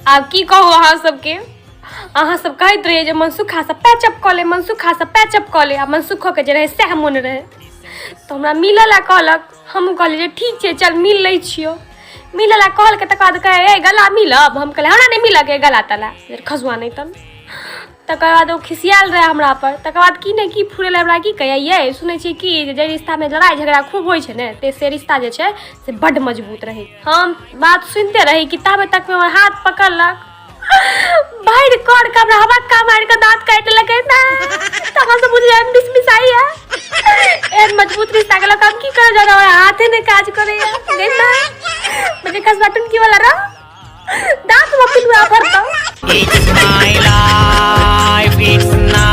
आब की कहू अहाँ सबके, अहाँ सब कहैत रहिए जे मनसुखा से पैचअप कऽ ले, मनसुखा से पैचअप कऽ ले। आ मनसुखो के जे रहे सएह मोन रहे, तो हमरा मिलल आ कहलक। हमहूँ कहलिए जे ठीक छै चल मिल लै छियो। मिलल आ कहलकै, तकर बाद कहे ए गला मिलब। हम कहले हमरा नहीं मिलक ए गला तला, खसुआ नहीं तन। तकर बाद वो खिसियाल रहे हमरा पर। तकर बाद की नहीं की फुरेला हमरा की कहिए ये सुनै छी कि जे रिश्ता में लड़ाई झगड़ा खूब होइ छै ने, ते से रिश्ता जे छै से बड्ड मजबूत रहे। हम बात सुनते रही कि ताबे तक में हमर हाथ पकड़लक, बाहर कर के हमरा हबक्का मार के दांत काट लगे ना। तखन से बुझिए हम डिसमिसाई है ए मजबूत रिश्ता के लोग हम की करे जाना, हमरा हाथे ने काज करे है देखना मुझे कसबा टुनकी वाला रहा दांत में पिलुआ भरता। It's my life, it's not